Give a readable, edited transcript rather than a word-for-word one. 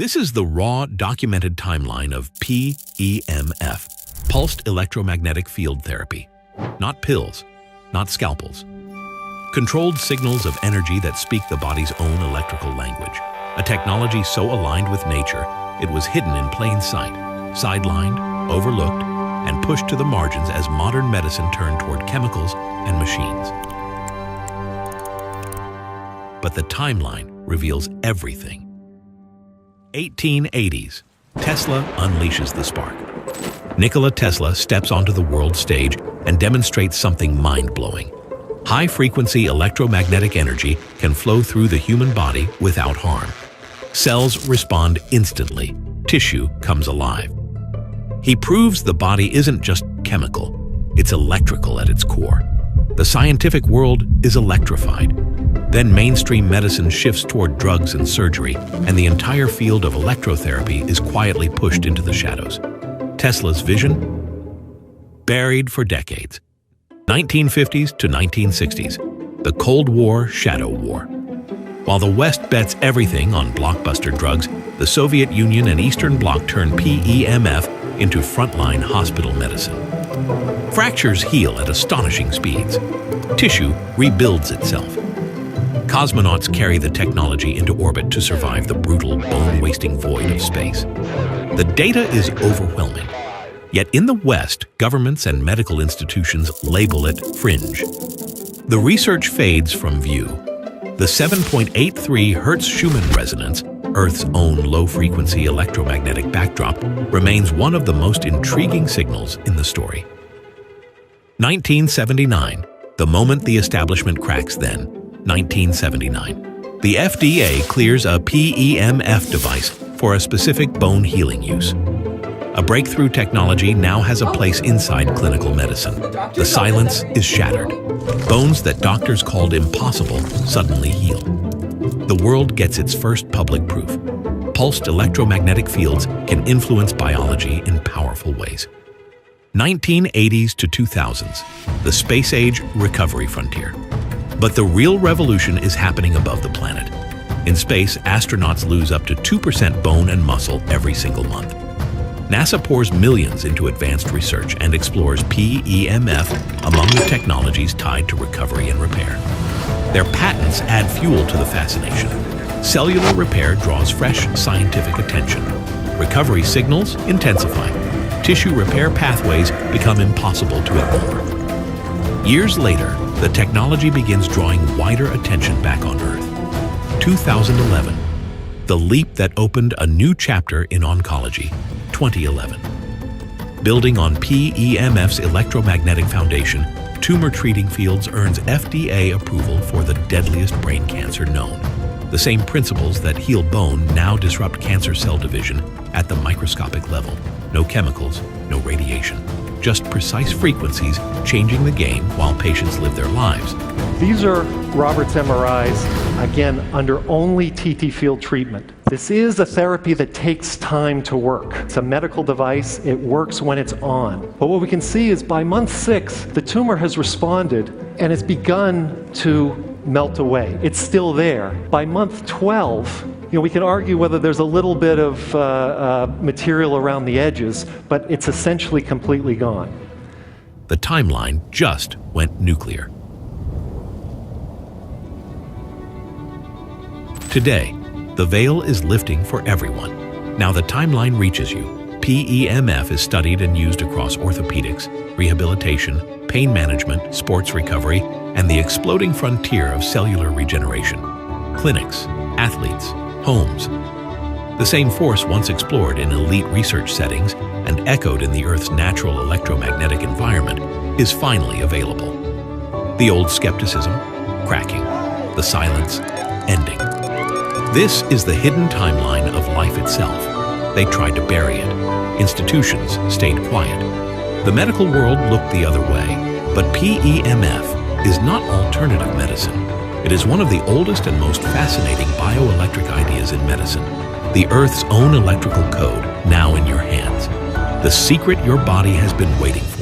This is the raw, documented timeline of PEMF, pulsed electromagnetic field therapy. Not pills, not scalpels. Controlled signals of energy that speak the body's own electrical language. A technology so aligned with nature, it was hidden in plain sight, sidelined, overlooked, and pushed to the margins as modern medicine turned toward chemicals and machines. But the timeline reveals everything. 1880s, Tesla unleashes the spark. Nikola Tesla steps onto the world stage and demonstrates something mind-blowing. High-frequency electromagnetic energy can flow through the human body without harm. Cells respond instantly. Tissue comes alive. He proves the body isn't just chemical, it's electrical at its core. The scientific world is electrified. Then mainstream medicine shifts toward drugs and surgery, and the entire field of electrotherapy is quietly pushed into the shadows. Tesla's vision? Buried for decades. 1950s to 1960s, the Cold War Shadow War. While the West bets everything on blockbuster drugs, the Soviet Union and Eastern Bloc turn PEMF into frontline hospital medicine. Fractures heal at astonishing speeds. Tissue rebuilds itself. Cosmonauts carry the technology into orbit to survive the brutal, bone-wasting void of space. The data is overwhelming. Yet in the West, governments and medical institutions label it fringe. The research fades from view. The 7.83 Hertz-Schumann resonance, Earth's own low-frequency electromagnetic backdrop, remains one of the most intriguing signals in the story. 1979, the moment the establishment cracks then, 1979. The FDA clears a PEMF device for a specific bone healing use. A breakthrough technology now has a place inside clinical medicine. The silence is shattered. Bones that doctors called impossible suddenly heal. The world gets its first public proof. Pulsed electromagnetic fields can influence biology in powerful ways. 1980s to 2000s, the space age recovery frontier. But the real revolution is happening above the planet. In space, astronauts lose up to 2% bone and muscle every single month. NASA pours millions into advanced research and explores PEMF among the technologies tied to recovery and repair. Their patents add fuel to the fascination. Cellular repair draws fresh scientific attention. Recovery signals intensify. Tissue repair pathways become impossible to ignore. Years later, the technology begins drawing wider attention back on Earth. 2011, the leap that opened a new chapter in oncology. 2011. Building on PEMF's electromagnetic foundation, Tumor Treating Fields earns FDA approval for the deadliest brain cancer known. The same principles that heal bone now disrupt cancer cell division at the microscopic level. No chemicals, no radiation. Just precise frequencies changing the game while patients live their lives. These are Robert's MRIs, again, under only TT field treatment. This is a therapy that takes time to work. It's a medical device. It works when it's on. But what we can see is by month 6, the tumor has responded and it's begun to melt away. It's still there. By month 12, we can argue whether there's a little bit of material around the edges, but it's essentially completely gone. The timeline just went nuclear. Today, the veil is lifting for everyone. Now the timeline reaches you. PEMF is studied and used across orthopedics, rehabilitation, pain management, sports recovery, and the exploding frontier of cellular regeneration. Clinics, athletes, homes. The same force once explored in elite research settings and echoed in the Earth's natural electromagnetic environment is finally available. The old skepticism, cracking. The silence, ending. This is the hidden timeline of life itself. They tried to bury it. Institutions stayed quiet. The medical world looked the other way. But PEMF is not alternative medicine. It is one of the oldest and most fascinating bioelectric ideas in medicine. The Earth's own electrical code, now in your hands. The secret your body has been waiting for.